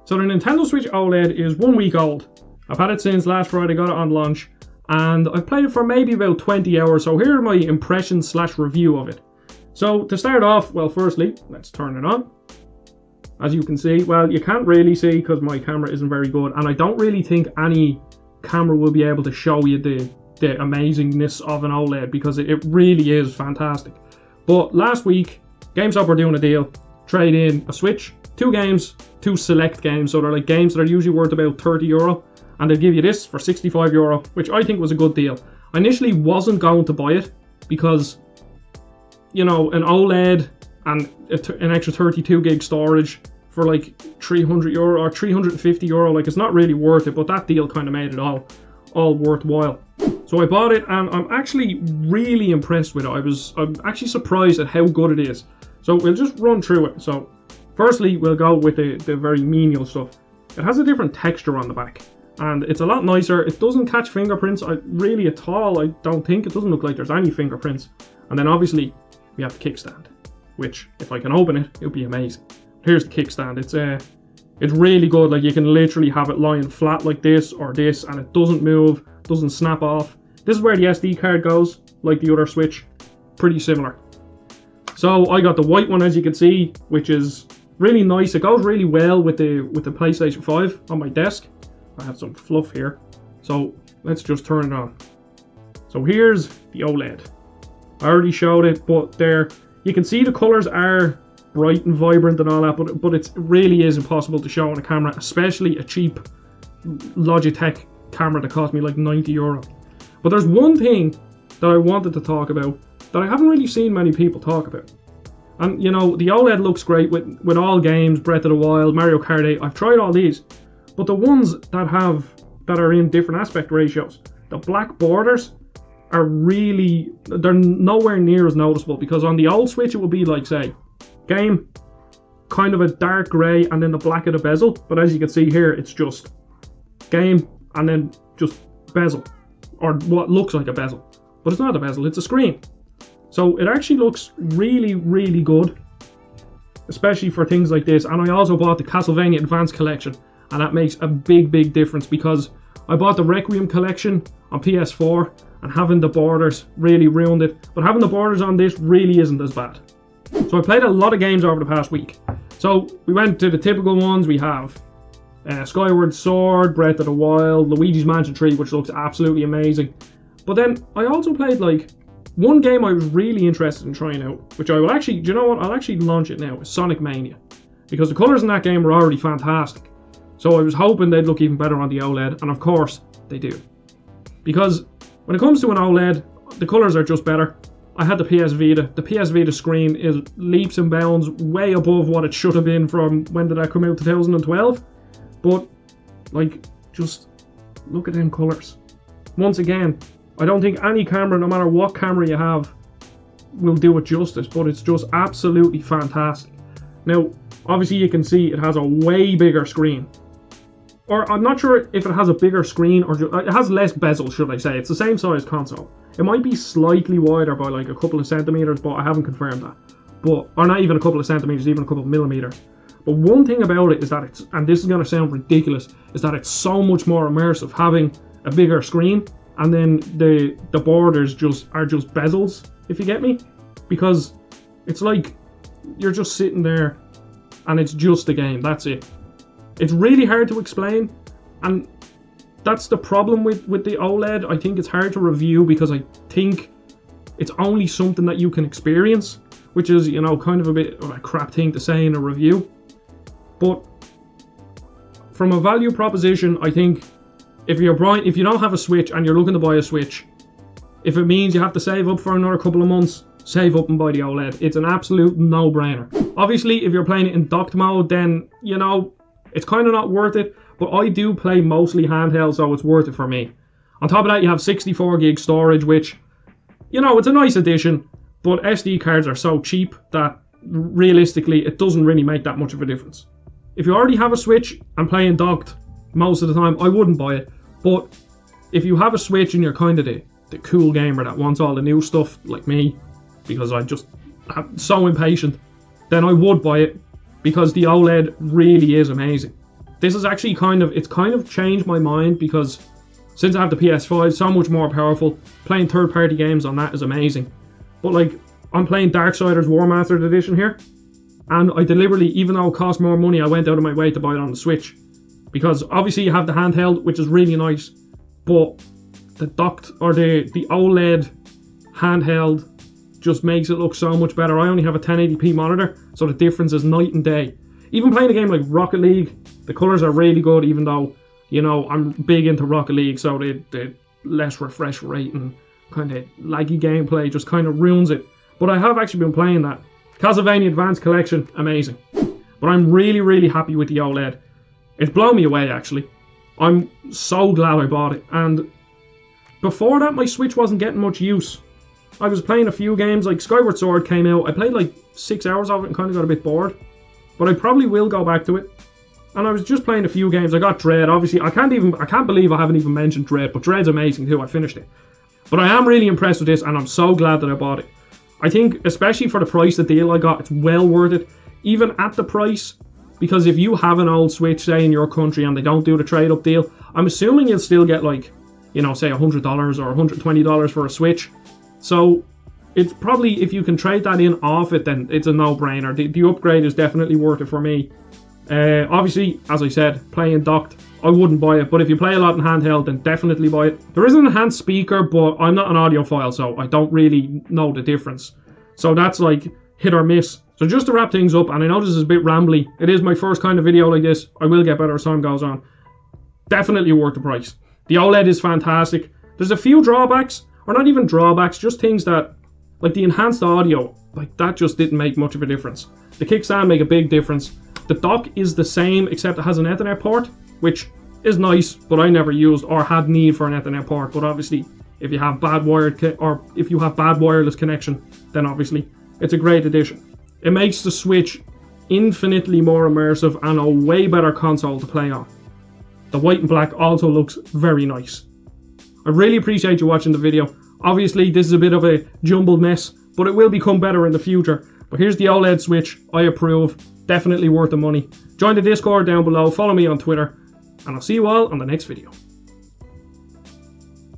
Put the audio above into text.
So the Nintendo Switch OLED is 1 week old. I've had it since last Friday, got it on launch, and I've played it for maybe about 20 hours, so here are my impressions / review of it. So to start off, well, firstly, let's turn it on. As you can see, well, you can't really see because my camera isn't very good, and I don't really think any camera will be able to show you the amazingness of an OLED, because it really is fantastic. But last week, GameStop were doing a deal, trade in a Switch, 2 games, 2 select games, so they're like games that are usually worth about €30, and they'll give you this for €65, which I think was a good deal. I initially wasn't going to buy it because, you know, an OLED and an extra 32 gig storage for like €300 or €350, like, it's not really worth it, but that deal kind of made it all worthwhile. So I bought it, and I'm actually really impressed with it. I'm actually surprised at how good it is. So we'll just run through it. So firstly, we'll go with the very menial stuff. It has a different texture on the back, and it's a lot nicer. It doesn't catch fingerprints really at all. I don't think. It doesn't look like there's any fingerprints. And then obviously we have the kickstand, which if I can open it, it'll be amazing. Here's the kickstand. It's really good. Like, you can literally have it lying flat like this or this, and it doesn't move, doesn't snap off. This is where the SD card goes, like the other Switch. Pretty similar. So I got the white one, as you can see, which is really nice. It goes really well with the PlayStation 5 on my desk. I have some fluff here. So let's just turn it on. So here's the OLED. I already showed it, but there you can see the colors are bright and vibrant and all that, but it really is impossible to show on a camera, especially a cheap Logitech camera that cost me like €90. But there's one thing that I wanted to talk about that I haven't really seen many people talk about. And you know, the OLED looks great with all games, Breath of the Wild, Mario Kart 8. I've tried all these, but the ones that are in different aspect ratios, the black borders are they're nowhere near as noticeable, because on the old Switch it would be like, say, game, kind of a dark grey, and then the black of the bezel. But as you can see here, it's just game and then just bezel, or what looks like a bezel, but it's not a bezel, it's a screen. So it actually looks really, really good, especially for things like this. And I also bought the Castlevania Advanced Collection, and that makes a big difference, because I bought the Requiem Collection on PS4, and having the borders really ruined it. But having the borders on this really isn't as bad. So I played a lot of games over the past week. So we went to the typical ones. We have Skyward Sword, Breath of the Wild, Luigi's Mansion 3, which looks absolutely amazing. But then I also played like one game I was really interested in trying out, which I will actually, do you know what? I'll actually launch it now. It's Sonic Mania, because the colours in that game were already fantastic. So I was hoping they'd look even better on the OLED, and of course they do. Because when it comes to an OLED, the colours are just better. I had the PS Vita. The PS Vita screen is leaps and bounds way above what it should have been from, when did that come out, 2012? But, like, just look at them colours. Once again, I don't think any camera, no matter what camera you have, will do it justice, but it's just absolutely fantastic. Now, obviously you can see it has a way bigger screen. Or I'm not sure if it has a bigger screen, or it has less bezel, should I say. It's the same size console. It might be slightly wider by like a couple of centimeters, but I haven't confirmed that. But, or not even a couple of centimeters, even a couple of millimeters. But one thing about it is that it's, and this is going to sound ridiculous, is that it's so much more immersive having a bigger screen, and then the borders are just bezels, if you get me. Because it's like you're just sitting there and it's just a game, that's it. It's really hard to explain, and that's the problem with the OLED. I think it's hard to review, because I think it's only something that you can experience, which is, you know, kind of a bit of a crap thing to say in a review. But from a value proposition, I think if you don't have a Switch and you're looking to buy a Switch, if it means you have to save up for another couple of months, save up and buy the OLED. It's an absolute no-brainer. Obviously, if you're playing it in docked mode, then, you know, it's kind of not worth it, but I do play mostly handheld, so it's worth it for me. On top of that, you have 64 gig storage, which, you know, it's a nice addition, but SD cards are so cheap that realistically it doesn't really make that much of a difference. If you already have a Switch and playing docked most of the time, I wouldn't buy it. But if you have a Switch and you're kind of the cool gamer that wants all the new stuff, like me, because I'm so impatient, then I would buy it, because the OLED really is amazing. this is actually it's kind of changed my mind, because since I have the PS5, so much more powerful. Playing third-party games on that is amazing. But like, I'm playing Darksiders War Mastered Edition here, and I deliberately, even though it cost more money, I went out of my way to buy it on the Switch. Because obviously you have the handheld, which is really nice, but the docked, or the OLED handheld just makes it look so much better. I only have a 1080p monitor, so the difference is night and day. Even playing a game like Rocket League, the colours are really good, even though, you know, I'm big into Rocket League, so the less refresh rate and kind of laggy gameplay just kind of ruins it. But I have actually been playing that. Castlevania Advanced Collection, amazing. But I'm really, really happy with the OLED. It's blown me away, actually. I'm so glad I bought it. And before that, my Switch wasn't getting much use. I was playing a few games, like Skyward Sword came out. I played like 6 hours of it and kind of got a bit bored. But I probably will go back to it. And I was just playing a few games. I got Dread, obviously. I can't believe I haven't even mentioned Dread, but Dread's amazing too. I finished it. But I am really impressed with this, and I'm so glad that I bought it. I think, especially for the price, the deal I got, it's well worth it. Even at the price, because if you have an old Switch, say, in your country, and they don't do the trade-up deal, I'm assuming you'll still get, like, you know, say $100 or $120 for a Switch. So it's probably, if you can trade that in off it, then it's a no-brainer. The upgrade is definitely worth it for me. Obviously, as I said, playing docked, I wouldn't buy it. But if you play a lot in handheld, then definitely buy it. There is an enhanced speaker, but I'm not an audiophile, so I don't really know the difference. So that's like hit or miss. So just to wrap things up, and I know this is a bit rambly, it is my first kind of video like this. I will get better as time goes on. Definitely worth the price. The OLED is fantastic. There's a few drawbacks, or not even drawbacks, just things that, like the enhanced audio, like that just didn't make much of a difference. The kickstand make a big difference. The dock is the same, except it has an Ethernet port, which is nice, but I never used or had need for an Ethernet port. But obviously, if you have bad bad wireless connection, then obviously it's a great addition. It makes the Switch infinitely more immersive and a way better console to play on. The white and black also looks very nice. I really appreciate you watching the video. Obviously, this is a bit of a jumbled mess, but it will become better in the future. But here's the OLED Switch. I approve. Definitely worth the money. Join the Discord down below. Follow me on Twitter. And I'll see you all on the next video.